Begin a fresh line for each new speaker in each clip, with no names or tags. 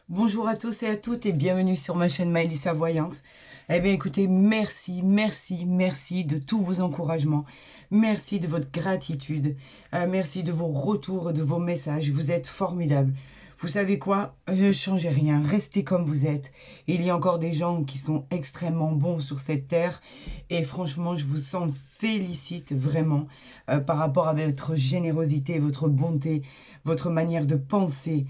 Bonjour à tous et à toutes et bienvenue sur ma chaîne Maëlissa Voyance. Eh bien écoutez, merci de tous vos encouragements, merci de votre gratitude, merci de vos retours, de vos messages, vous êtes formidables. Vous savez quoi? Ne changez rien, restez comme vous êtes. Il y a encore des gens qui sont extrêmement bons sur cette terre et franchement, je vous en félicite vraiment par rapport à votre générosité, votre bonté, votre manière de penser.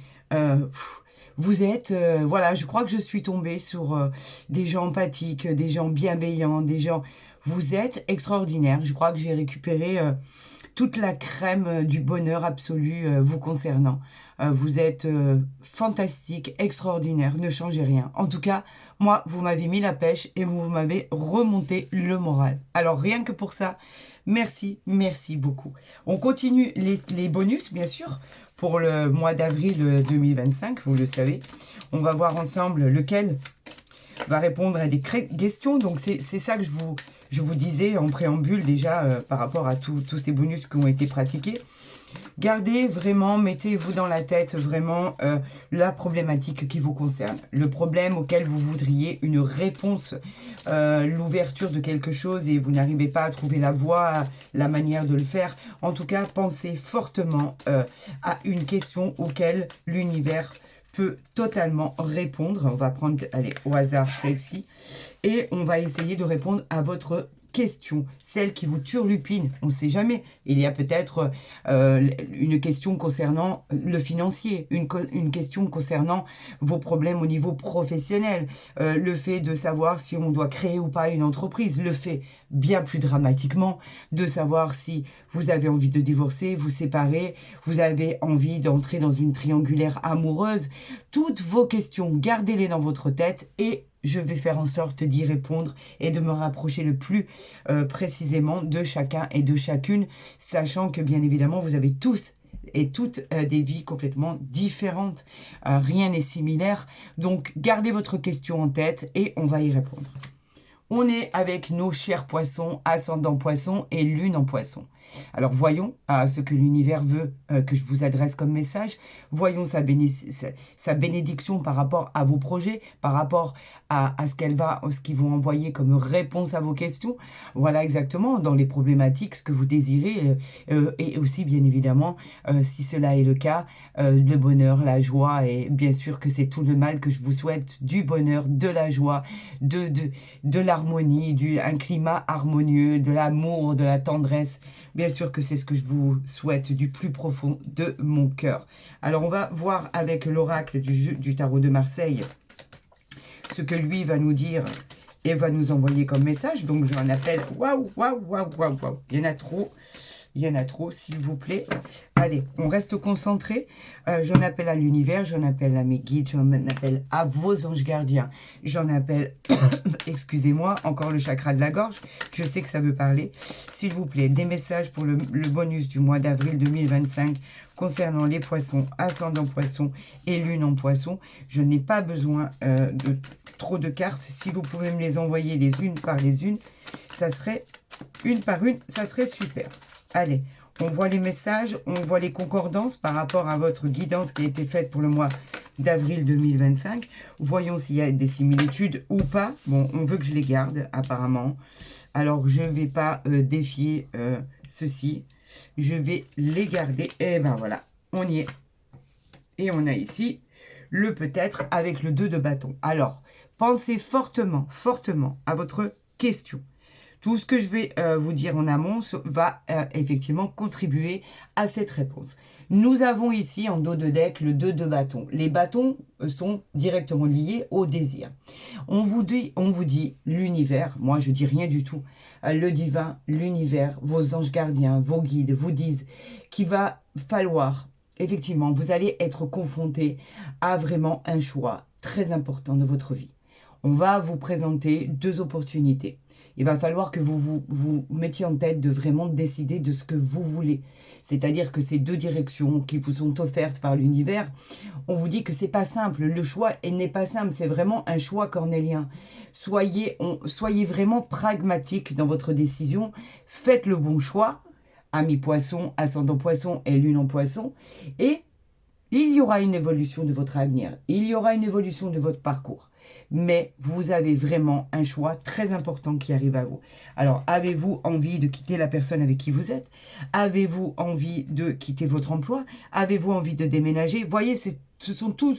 Vous êtes, voilà, je crois que je suis tombée sur des gens empathiques, des gens bienveillants, des gens... Vous êtes extraordinaires. Je crois que j'ai récupéré toute la crème du bonheur absolu vous concernant. Vous êtes fantastique, extraordinaire, ne changez rien. En tout cas, moi, vous m'avez mis la pêche et vous m'avez remonté le moral. Alors, rien que pour ça, merci beaucoup. On continue les bonus, bien sûr, pour le mois d'avril 2025, vous le savez. On va voir ensemble lequel va répondre à des questions. Donc, c'est ça que je vous disais en préambule déjà par rapport à tous ces bonus qui ont été pratiqués. Gardez vraiment, mettez-vous dans la tête vraiment la problématique qui vous concerne. Le problème auquel vous voudriez une réponse, l'ouverture de quelque chose et vous n'arrivez pas à trouver la voie, la manière de le faire. En tout cas, pensez fortement à une question auquel l'univers peut totalement répondre. On va prendre, allez, au hasard celle-ci. Et on va essayer de répondre à votre question, celle qui vous turlupine, on ne sait jamais. Il y a peut-être une question concernant le financier, une question concernant vos problèmes au niveau professionnel, le fait de savoir si on doit créer ou pas une entreprise, le fait, bien plus dramatiquement, de savoir si vous avez envie de divorcer, vous séparer, vous avez envie d'entrer dans une triangulaire amoureuse. Toutes vos questions, gardez-les dans votre tête et je vais faire en sorte d'y répondre et de me rapprocher le plus précisément de chacun et de chacune, sachant que bien évidemment, vous avez tous et toutes des vies complètement différentes. Rien n'est similaire. Donc, gardez votre question en tête et on va y répondre. On est avec nos chers poissons, ascendant poisson et lune en poisson. Alors voyons ce que l'univers veut que je vous adresse comme message. Voyons sa bénédiction par rapport à vos projets, par rapport à ce qu'ils vont envoyer comme réponse à vos questions. Voilà exactement dans les problématiques ce que vous désirez et aussi bien évidemment si cela est le cas, le bonheur, la joie et bien sûr que c'est tout le mal que je vous souhaite, du bonheur, de la joie, de l'harmonie, un climat harmonieux, de l'amour, de la tendresse. Bien sûr que c'est ce que je vous souhaite du plus profond de mon cœur. Alors, on va voir avec l'oracle du tarot de Marseille ce que lui va nous dire et va nous envoyer comme message. Donc, j'en appelle... Waouh. Il y en a trop. Il y en a trop, s'il vous plaît. Allez, on reste concentré. J'en appelle à l'univers, j'en appelle à mes guides, j'en appelle à vos anges gardiens. J'en appelle, excusez-moi, encore le chakra de la gorge. Je sais que ça veut parler. S'il vous plaît, des messages pour le bonus du mois d'avril 2025 concernant les poissons, ascendant poisson et lune en poisson. Je n'ai pas besoin de trop de cartes. Si vous pouvez me les envoyer les unes par les unes, ça serait une par une, ça serait super. Allez, on voit les messages, on voit les concordances par rapport à votre guidance qui a été faite pour le mois d'avril 2025. Voyons s'il y a des similitudes ou pas. Bon, on veut que je les garde apparemment. Alors, je ne vais pas défier ceci. Je vais les garder. Et ben voilà, on y est. Et on a ici le peut-être avec le 2 de bâton. Alors, pensez fortement à votre question. Tout ce que je vais vous dire en amont va effectivement contribuer à cette réponse. Nous avons ici en dos de deck le 2 de bâton. Les bâtons sont directement liés au désir. On vous dit l'univers, moi je dis rien du tout, le divin, l'univers, vos anges gardiens, vos guides vous disent qu'il va falloir, effectivement, vous allez être confronté à vraiment un choix très important de votre vie. On va vous présenter deux opportunités. Il va falloir que vous mettiez en tête de vraiment décider de ce que vous voulez. C'est-à-dire que ces deux directions qui vous sont offertes par l'univers, on vous dit que c'est pas simple. Le choix n'est pas simple, c'est vraiment un choix cornélien. Soyez vraiment pragmatique dans votre décision. Faites le bon choix, ami poisson, ascendant poisson et lune en poisson. Et Il y aura une évolution de votre avenir, il y aura une évolution de votre parcours, mais vous avez vraiment un choix très important qui arrive à vous. Alors, avez-vous envie de quitter la personne avec qui vous êtes? Avez-vous envie de quitter votre emploi? Avez-vous envie de déménager? Voyez, ce sont tout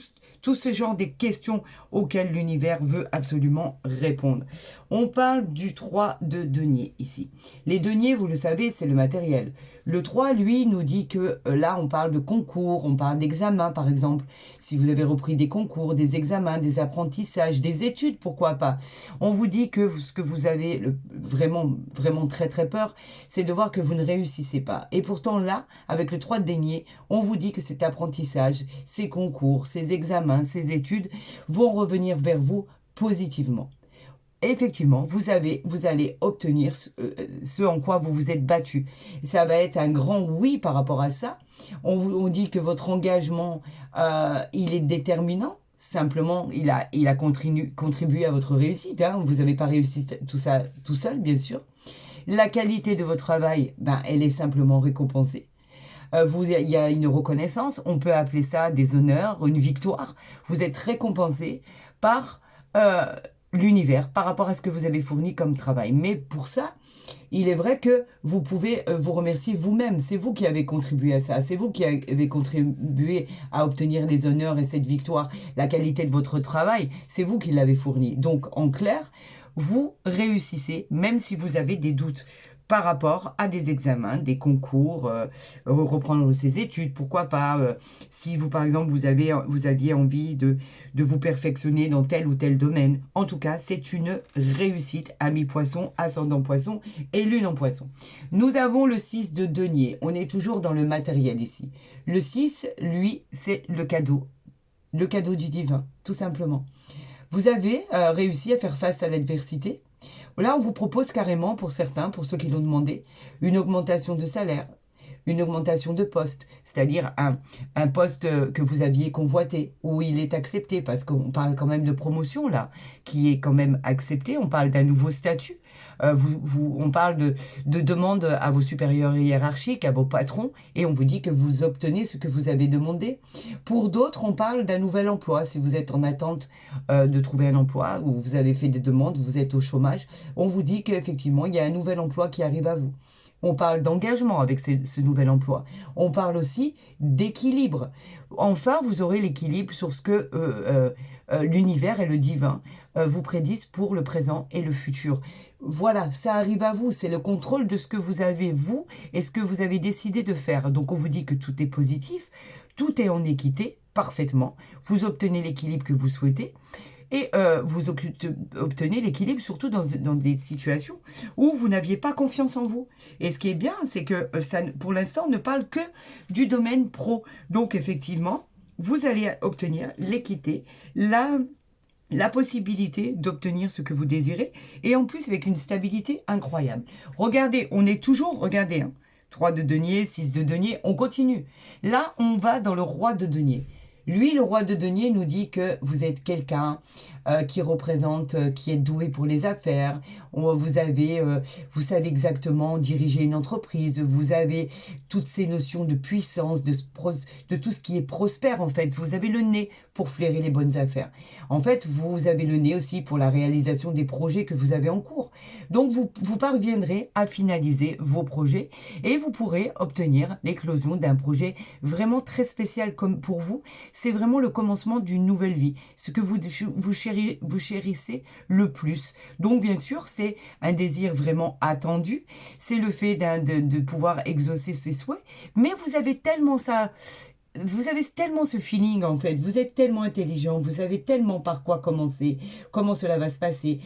ce genre de questions auxquelles l'univers veut absolument répondre. On parle du 3 de denier ici. Les deniers, vous le savez, c'est le matériel. Le 3, lui, nous dit que là, on parle de concours, on parle d'examens, par exemple. Si vous avez repris des concours, des examens, des apprentissages, des études, pourquoi pas. On vous dit que ce que vous avez vraiment, vraiment très, très peur, c'est de voir que vous ne réussissez pas. Et pourtant, là, avec le 3 de denier, on vous dit que cet apprentissage, ces concours, ces examens, ces études vont revenir vers vous positivement. Effectivement, vous allez obtenir ce en quoi vous vous êtes battu. Ça va être un grand oui par rapport à ça. On dit que votre engagement, il est déterminant. Simplement, il a contribué à votre réussite. Hein. Vous n'avez pas réussi tout ça tout seul, bien sûr. La qualité de votre travail, ben, elle est simplement récompensée. Il y a une reconnaissance, on peut appeler ça des honneurs, une victoire. Vous êtes récompensé par l'univers, par rapport à ce que vous avez fourni comme travail. Mais pour ça, il est vrai que vous pouvez vous remercier vous-même. C'est vous qui avez contribué à ça. C'est vous qui avez contribué à obtenir les honneurs et cette victoire. La qualité de votre travail, c'est vous qui l'avez fourni. Donc, en clair, vous réussissez, même si vous avez des doutes par rapport à des examens, des concours, reprendre ses études, pourquoi pas. Si vous, par exemple, vous aviez envie de vous perfectionner dans tel ou tel domaine. En tout cas, c'est une réussite, ami poisson, ascendant poisson et lune en poisson. Nous avons le 6 de denier. On est toujours dans le matériel ici. Le 6, lui, c'est le cadeau. Le cadeau du divin, tout simplement. Vous avez réussi à faire face à l'adversité. Là, on vous propose carrément, pour certains, pour ceux qui l'ont demandé, une augmentation de salaire, une augmentation de poste, c'est-à-dire un poste que vous aviez convoité, où il est accepté, parce qu'on parle quand même de promotion, là, qui est quand même accepté, on parle d'un nouveau statut, on parle de demande à vos supérieurs hiérarchiques, à vos patrons, et on vous dit que vous obtenez ce que vous avez demandé. Pour d'autres, on parle d'un nouvel emploi. Si vous êtes en attente de trouver un emploi, ou vous avez fait des demandes, vous êtes au chômage, on vous dit qu'effectivement, il y a un nouvel emploi qui arrive à vous. On parle d'engagement avec ce nouvel emploi. On parle aussi d'équilibre. Enfin, vous aurez l'équilibre sur ce que l'univers et le divin vous prédisent pour le présent et le futur. Voilà, ça arrive à vous. C'est le contrôle de ce que vous avez, vous, et ce que vous avez décidé de faire. Donc, on vous dit que tout est positif, tout est en équité, parfaitement. Vous obtenez l'équilibre que vous souhaitez. Et vous obtenez l'équilibre surtout dans des situations où vous n'aviez pas confiance en vous. Et ce qui est bien, c'est que ça, pour l'instant, ne parle que du domaine pro. Donc, effectivement, vous allez obtenir l'équité, la possibilité d'obtenir ce que vous désirez, et en plus avec une stabilité incroyable. Regardez, on est toujours, regardez, hein, 3 de denier, 6 de denier, on continue. Là, on va dans le roi de denier. Lui, le roi de denier, nous dit que vous êtes quelqu'un qui représente, qui est doué pour les affaires. Vous savez exactement diriger une entreprise. Vous avez toutes ces notions de puissance, de tout ce qui est prospère, en fait. Vous avez le nez pour flairer les bonnes affaires. En fait, vous avez le nez aussi pour la réalisation des projets que vous avez en cours. Donc, vous parviendrez à finaliser vos projets et vous pourrez obtenir l'éclosion d'un projet vraiment très spécial comme pour vous. C'est vraiment le commencement d'une nouvelle vie, ce que vous chérissez le plus. Donc, bien sûr, c'est un désir vraiment attendu, c'est le fait de pouvoir exaucer ses souhaits, mais vous avez tellement ça... Vous avez tellement ce feeling, en fait. Vous êtes tellement intelligent. Vous savez tellement par quoi commencer, comment cela va se passer.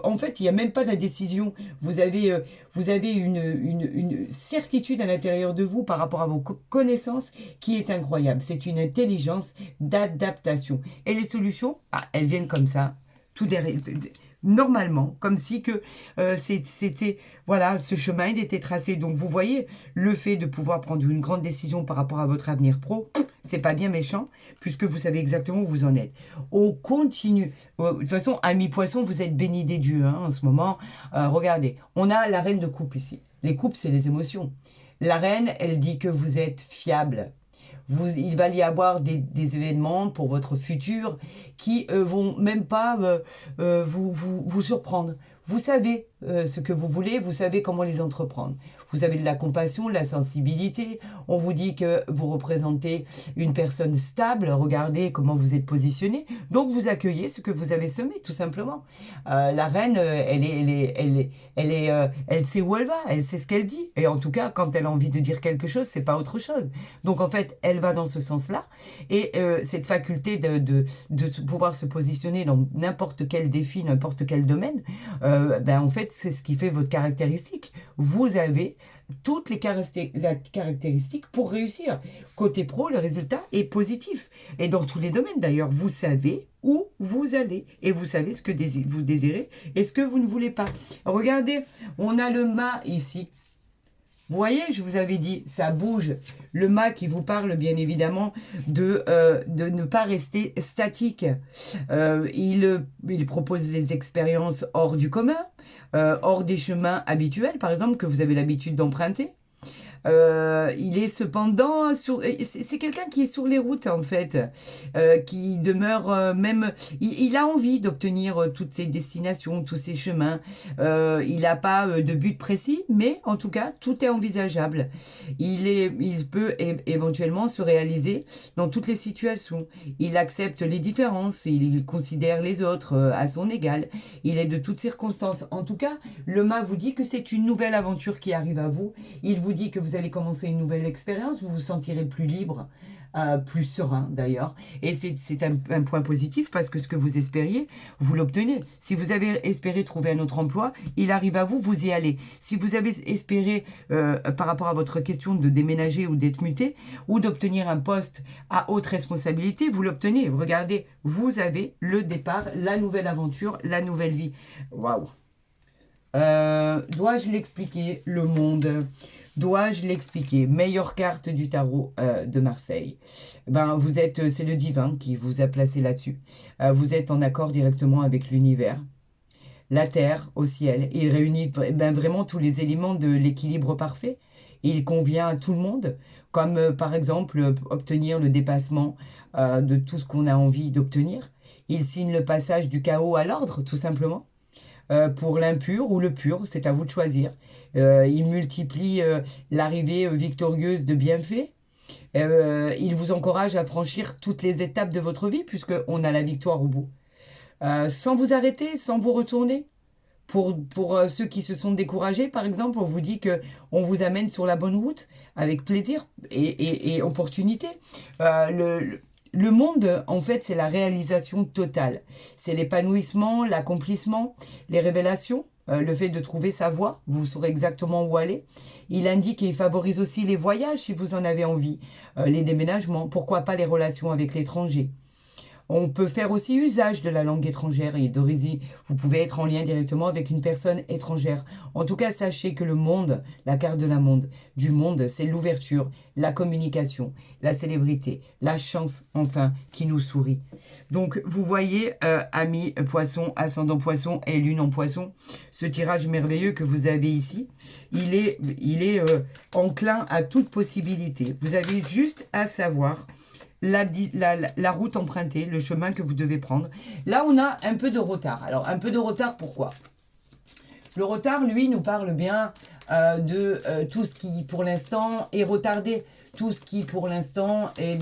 En fait, il n'y a même pas de la décision. Vous avez une certitude à l'intérieur de vous par rapport à vos connaissances qui est incroyable. C'est une intelligence d'adaptation. Et les solutions, elles viennent comme ça, tout derrière. Normalement, comme si que c'était, voilà, ce chemin il était tracé. Donc vous voyez, le fait de pouvoir prendre une grande décision par rapport à votre avenir pro, c'est pas bien méchant, puisque vous savez exactement où vous en êtes. On continue. De toute façon, ami poisson, vous êtes béni des dieux hein, en ce moment. Regardez, on a la reine de coupe ici. Les coupes, c'est les émotions. La reine, elle dit que vous êtes fiable. il va y avoir des événements pour votre futur qui vont même pas vous surprendre. Vous savez ce que vous voulez, vous savez comment les entreprendre. Vous avez de la compassion, de la sensibilité. On vous dit que vous représentez une personne stable. Regardez comment vous êtes positionné. Donc vous accueillez ce que vous avez semé, tout simplement. La reine, elle sait où elle va, elle sait ce qu'elle dit. Et en tout cas, quand elle a envie de dire quelque chose, c'est pas autre chose. Donc en fait, elle va dans ce sens-là. Et cette faculté de pouvoir se positionner dans n'importe quel défi, n'importe quel domaine, ben en fait, c'est ce qui fait votre caractéristique. Vous avez toutes les caractéristiques pour réussir. Côté pro, le résultat est positif. Et dans tous les domaines, d'ailleurs, vous savez où vous allez. Et vous savez ce que vous désirez et ce que vous ne voulez pas. Regardez, on a le mât ici. Vous voyez, je vous avais dit, ça bouge. Le mât qui vous parle, bien évidemment, de ne pas rester statique. Il propose des expériences hors du commun, hors des chemins habituels, par exemple, que vous avez l'habitude d'emprunter. Il est cependant c'est quelqu'un qui est sur les routes en fait, qui demeure même il a envie d'obtenir toutes ses destinations, tous ses chemins. Il n'a pas de but précis, mais en tout cas tout est envisageable. Il peut éventuellement se réaliser dans toutes les situations. Il accepte les différences, il considère les autres à son égal. Il est de toutes circonstances. En tout cas, le mât vous dit que c'est une nouvelle aventure qui arrive à vous. Il vous dit que vous allez commencer une nouvelle expérience, vous vous sentirez plus libre, plus serein d'ailleurs. Et c'est un point positif parce que ce que vous espériez, vous l'obtenez. Si vous avez espéré trouver un autre emploi, il arrive à vous, vous y allez. Si vous avez espéré, par rapport à votre question de déménager ou d'être muté, ou d'obtenir un poste à haute responsabilité, vous l'obtenez. Regardez, vous avez le départ, la nouvelle aventure, la nouvelle vie. Waouh! Dois-je l'expliquer, le monde? Dois-je l'expliquer? Meilleure carte du tarot de Marseille. Ben, c'est le divin qui vous a placé là-dessus. Vous êtes en accord directement avec l'univers. La terre au ciel. Il réunit vraiment tous les éléments de l'équilibre parfait. Il convient à tout le monde, comme par exemple obtenir le dépassement de tout ce qu'on a envie d'obtenir. Il signe le passage du chaos à l'ordre, tout simplement. Pour l'impur ou le pur, c'est à vous de choisir. Il multiplie l'arrivée victorieuse de bienfaits. Il vous encourage à franchir toutes les étapes de votre vie, puisqu'on a la victoire au bout. Sans vous arrêter, sans vous retourner. Pour ceux qui se sont découragés, par exemple, on vous dit qu'on vous amène sur la bonne route, avec plaisir et opportunité. Le monde, en fait, c'est la réalisation totale. C'est l'épanouissement, l'accomplissement, les révélations, le fait de trouver sa voie. Vous saurez exactement où aller. Il indique et favorise aussi les voyages, si vous en avez envie, les déménagements, pourquoi pas les relations avec l'étranger. On peut faire aussi usage de la langue étrangère et vous pouvez être en lien directement avec une personne étrangère. En tout cas, sachez que le monde, la carte de du monde, c'est l'ouverture, la communication, la célébrité, la chance, enfin, qui nous sourit. Donc, vous voyez, amis poisson, ascendant poisson et lune en poisson, ce tirage merveilleux que vous avez ici, il est enclin à toute possibilité. Vous avez juste à savoir la route empruntée, le chemin que vous devez prendre. Là, on a un peu de retard. Alors, un peu de retard, pourquoi? Le retard, lui, nous parle bien de tout ce qui, pour l'instant, est retardé. Tout ce qui, pour l'instant, est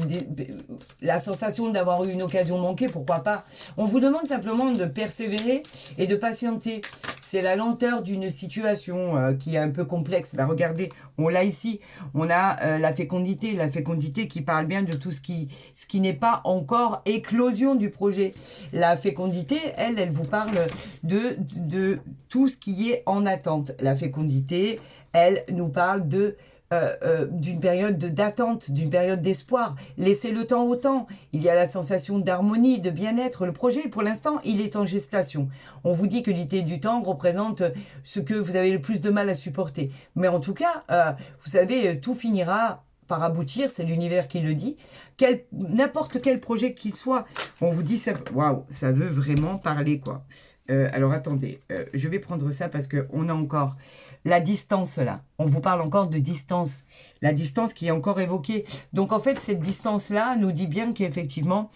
la sensation d'avoir eu une occasion manquée, pourquoi pas. On vous demande simplement de persévérer et de patienter. C'est la lenteur d'une situation qui est un peu complexe. Ben, regardez, on l'a ici. On a la fécondité qui parle bien de tout ce qui n'est pas encore éclosion du projet. La fécondité, elle vous parle de tout ce qui est en attente. La fécondité, elle nous parle d'une période d'attente, d'une période d'espoir. Laissez le temps au temps. Il y a la sensation d'harmonie, de bien-être. Le projet, pour l'instant, il est en gestation. On vous dit que l'idée du temps représente ce que vous avez le plus de mal à supporter. Mais en tout cas, vous savez, tout finira par aboutir, c'est l'univers qui le dit. N'importe quel projet qu'il soit, on vous dit ça. Waouh, ça veut vraiment parler, quoi. Alors attendez, je vais prendre ça parce qu'on a encore la distance là. On vous parle encore de distance. La distance qui est encore évoquée. Donc en fait, cette distance-là nous dit bien qu'effectivement,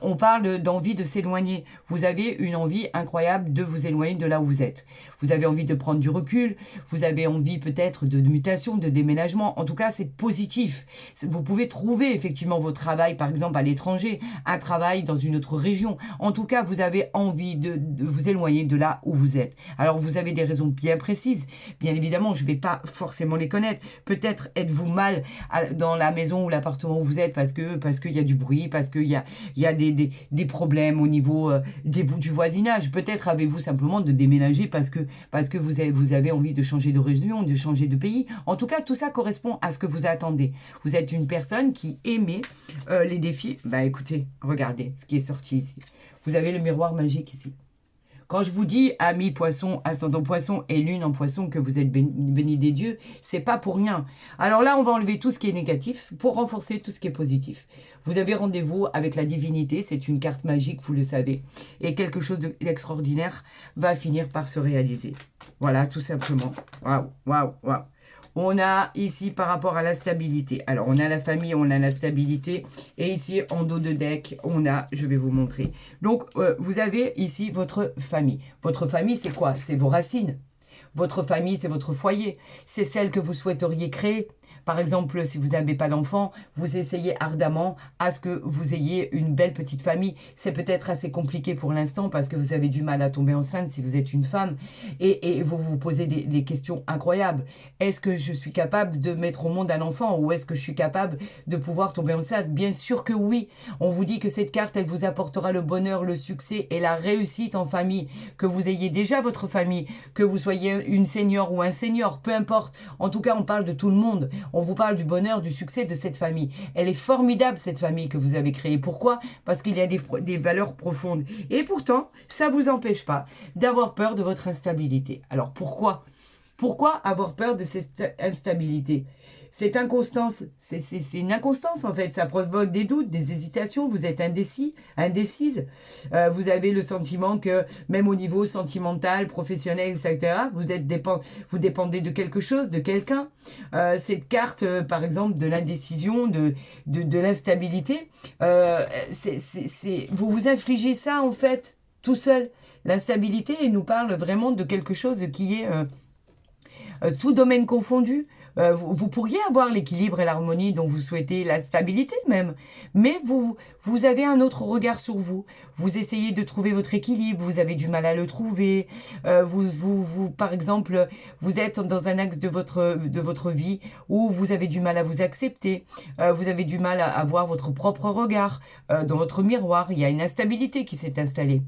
on parle d'envie de s'éloigner. Vous avez une envie incroyable de vous éloigner de là où vous êtes. Vous avez envie de prendre du recul. Vous avez envie peut-être de mutation, de déménagement. En tout cas, c'est positif. Vous pouvez trouver effectivement votre travail, par exemple, à l'étranger, un travail dans une autre région. En tout cas, vous avez envie de vous éloigner de là où vous êtes. Alors, vous avez des raisons bien précises. Bien évidemment, je ne vais pas forcément les connaître. Peut-être êtes-vous mal dans la maison ou l'appartement où vous êtes parce qu'il y a du bruit, parce qu'il y a des problèmes au niveau du voisinage. Peut-être avez-vous simplement de déménager parce que vous avez envie de changer de région, de changer de pays. En tout cas, tout ça correspond à ce que vous attendez. Vous êtes une personne qui aimait les défis. Bah écoutez, regardez ce qui est sorti ici. Vous avez le miroir magique ici. Quand je vous dis, amis poisson, ascendant poisson et lune en poisson, que vous êtes bénis des dieux, c'est pas pour rien. Alors là, on va enlever tout ce qui est négatif pour renforcer tout ce qui est positif. Vous avez rendez-vous avec la divinité, c'est une carte magique, vous le savez. Et quelque chose d'extraordinaire va finir par se réaliser. Voilà, tout simplement. Waouh, waouh, waouh. On a ici par rapport à la stabilité. Alors, on a la famille, on a la stabilité. Et ici, en dos de deck, on a, je vais vous montrer. Donc, vous avez ici votre famille. Votre famille, c'est quoi? C'est vos racines. Votre famille, c'est votre foyer. C'est celle que vous souhaiteriez créer. Par exemple, si vous n'avez pas d'enfant, vous essayez ardemment à ce que vous ayez une belle petite famille. C'est peut-être assez compliqué pour l'instant parce que vous avez du mal à tomber enceinte si vous êtes une femme. Et vous vous posez des questions incroyables. Est-ce que je suis capable de mettre au monde un enfant ou est-ce que je suis capable de pouvoir tomber enceinte? Bien sûr que oui. On vous dit que cette carte, elle vous apportera le bonheur, le succès et la réussite en famille. Que vous ayez déjà votre famille, que vous soyez une senior ou un senior, peu importe. En tout cas, on parle de tout le monde. On vous parle du bonheur, du succès de cette famille. Elle est formidable, cette famille que vous avez créée. Pourquoi? Parce qu'il y a des valeurs profondes. Et pourtant, ça ne vous empêche pas d'avoir peur de votre instabilité. Alors pourquoi? Pourquoi avoir peur de cette instabilité? Cette inconstance, c'est une inconstance en fait, ça provoque des doutes, des hésitations, vous êtes indécis, indécise, vous avez le sentiment que même au niveau sentimental, professionnel, etc., vous dépendez de quelque chose, de quelqu'un. Cette carte, par exemple, de l'indécision, de l'instabilité, vous vous infligez ça en fait tout seul. L'instabilité, elle nous parle vraiment de quelque chose qui est tout domaine confondu. Vous pourriez avoir l'équilibre et l'harmonie dont vous souhaitez, la stabilité même, mais vous avez un autre regard sur vous. Vous essayez de trouver votre équilibre, vous avez du mal à le trouver. Par exemple, vous êtes dans un axe de votre vie où vous avez du mal à vous accepter. Vous avez du mal à avoir votre propre regard dans votre miroir. Il y a une instabilité qui s'est installée.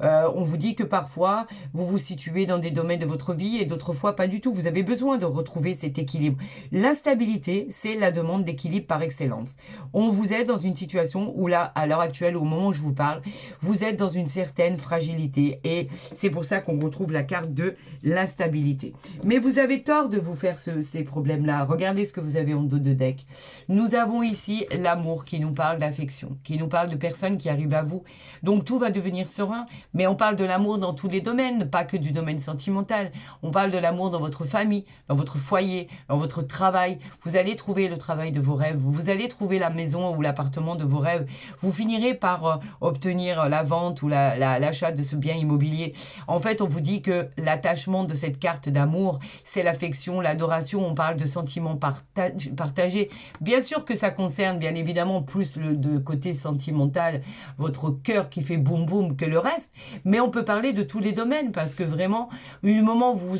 On vous dit que parfois, vous vous situez dans des domaines de votre vie et d'autres fois pas du tout. Vous avez besoin de retrouver cet équilibre. L'instabilité, c'est la demande d'équilibre par excellence. On vous est dans une situation où là, à l'heure actuelle, au moment où je vous parle, vous êtes dans une certaine fragilité et c'est pour ça qu'on retrouve la carte de l'instabilité. Mais vous avez tort de vous faire ces problèmes-là. Regardez ce que vous avez en dos de deck. Nous avons ici l'amour qui nous parle d'affection, qui nous parle de personnes qui arrivent à vous. Donc tout va devenir serein, mais on parle de l'amour dans tous les domaines, pas que du domaine sentimental. On parle de l'amour dans votre famille, dans votre foyer, dans votre travail. Vous allez trouver le travail de vos rêves. Vous allez trouver la maison ou l'appartement de vos rêves. Vous finirez par obtenir la vente ou l'achat de ce bien immobilier. En fait, on vous dit que l'attachement de cette carte d'amour, c'est l'affection, l'adoration. On parle de sentiments partagés. Bien sûr que ça concerne, bien évidemment, plus le côté sentimental, votre cœur qui fait boum boum que le reste. Mais on peut parler de tous les domaines parce que vraiment, du moment où vous vous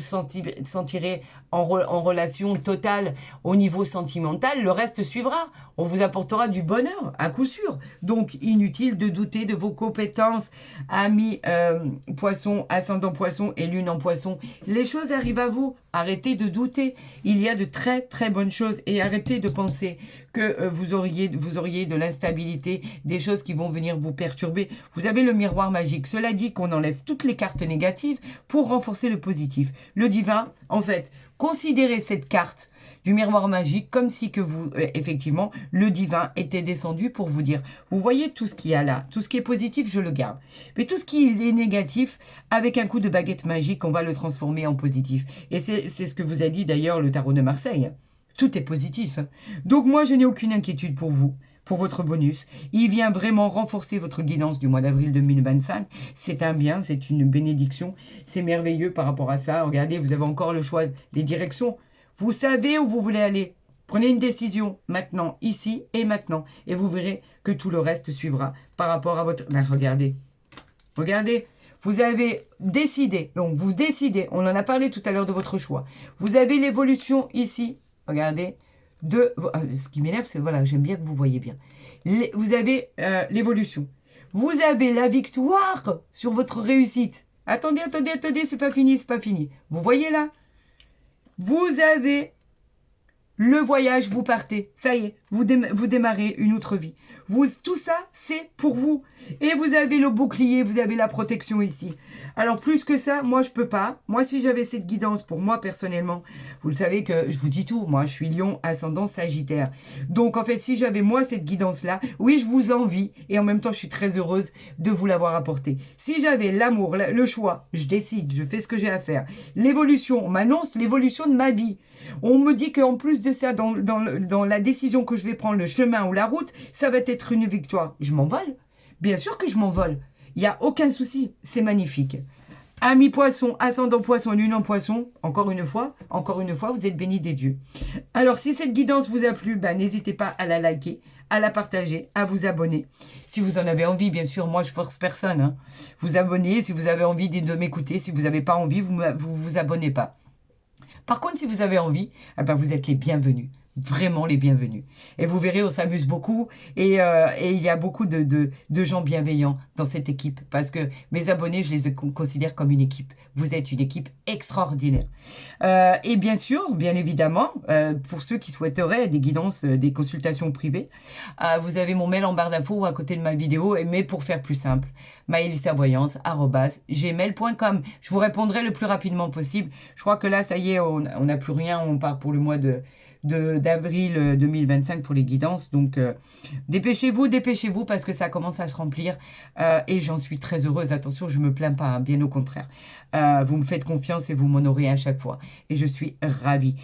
sentirez en relation totale au niveau sentimental, le reste suivra. On vous apportera du bonheur, à coup sûr. Donc, inutile de douter de vos compétences, amis poisson, ascendant poisson et lune en poisson. Les choses arrivent à vous. Arrêtez de douter. Il y a de très très bonnes choses et arrêtez de penser que vous auriez de l'instabilité, des choses qui vont venir vous perturber. Vous avez le miroir magique. Cela dit qu'on enlève toutes les cartes négatives pour renforcer le positif. Le divin, en fait, considérez cette carte du miroir magique, comme si que vous, effectivement, le divin était descendu pour vous dire, vous voyez tout ce qu'il y a là, tout ce qui est positif, je le garde. Mais tout ce qui est négatif, avec un coup de baguette magique, on va le transformer en positif. Et c'est ce que vous a dit d'ailleurs le tarot de Marseille. Tout est positif. Donc moi, je n'ai aucune inquiétude pour vous, pour votre bonus. Il vient vraiment renforcer votre guidance du mois d'avril 2025. C'est un bien, c'est une bénédiction. C'est merveilleux par rapport à ça. Regardez, vous avez encore le choix des directions. Vous savez où vous voulez aller. Prenez une décision maintenant, ici et maintenant. Et vous verrez que tout le reste suivra par rapport à votre... Ben, regardez. Regardez. Vous avez décidé. Donc, vous décidez. On en a parlé tout à l'heure de votre choix. Vous avez l'évolution ici. Regardez. Ce qui m'énerve, c'est... Voilà, j'aime bien que vous voyez bien. Vous avez l'évolution. Vous avez la victoire sur votre réussite. Attendez, attendez, attendez. C'est pas fini, c'est pas fini. Vous voyez là? Vous avez le voyage, vous partez. Ça y est, vous démarrez une autre vie. Tout ça, c'est pour vous. Et vous avez le bouclier, vous avez la protection ici. Alors, plus que ça, moi, je peux pas. Moi, si j'avais cette guidance pour moi, personnellement, vous le savez que je vous dis tout. Moi, je suis Lion, ascendant Sagittaire. Donc, en fait, si j'avais, moi, cette guidance-là, oui, je vous envie. Et en même temps, je suis très heureuse de vous l'avoir apporté. Si j'avais l'amour, le choix, je décide, je fais ce que j'ai à faire. L'évolution, on m'annonce l'évolution de ma vie. On me dit qu'en plus de ça, dans la décision que je vais prendre, le chemin ou la route, ça va être une victoire. Je m'envole. Bien sûr que je m'envole. Il n'y a aucun souci. C'est magnifique. Amis poisson, ascendant poisson, lune en poisson, encore une fois, vous êtes bénis des dieux. Alors, si cette guidance vous a plu, ben, n'hésitez pas à la liker, à la partager, à vous abonner. Si vous en avez envie, bien sûr, moi, je force personne. Hein. Vous abonnez, si vous avez envie de m'écouter. Si vous n'avez pas envie, vous abonnez pas. Par contre, si vous avez envie, eh ben, vous êtes les bienvenus. Vraiment les bienvenus. Et vous verrez, on s'amuse beaucoup. Et il y a beaucoup de gens bienveillants dans cette équipe. Parce que mes abonnés, je les considère comme une équipe. Vous êtes une équipe extraordinaire. Et bien sûr, bien évidemment, pour ceux qui souhaiteraient des guidances, des consultations privées, vous avez mon mail en barre d'infos ou à côté de ma vidéo. Mais pour faire plus simple, maëlysavoyance@gmail.com. Je vous répondrai le plus rapidement possible. Je crois que là, ça y est, on n'a plus rien. On part pour le mois d'avril 2025 pour les guidances. Donc, dépêchez-vous parce que ça commence à se remplir et j'en suis très heureuse. Attention, je ne me plains pas, hein, bien au contraire. Vous me faites confiance et vous m'honorez à chaque fois. Et je suis ravie.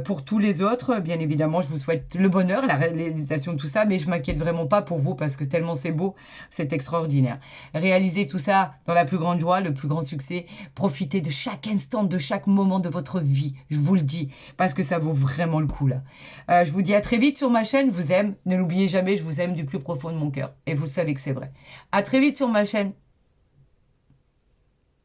Pour tous les autres, bien évidemment, je vous souhaite le bonheur, la réalisation de tout ça, mais je ne m'inquiète vraiment pas pour vous parce que tellement c'est beau, c'est extraordinaire. Réalisez tout ça dans la plus grande joie, le plus grand succès. Profitez de chaque instant, de chaque moment de votre vie, je vous le dis, parce que ça vaut vraiment le coup là. Je vous dis à très vite sur ma chaîne, je vous aime. Ne l'oubliez jamais, je vous aime du plus profond de mon cœur. Et vous savez que c'est vrai. À très vite sur ma chaîne.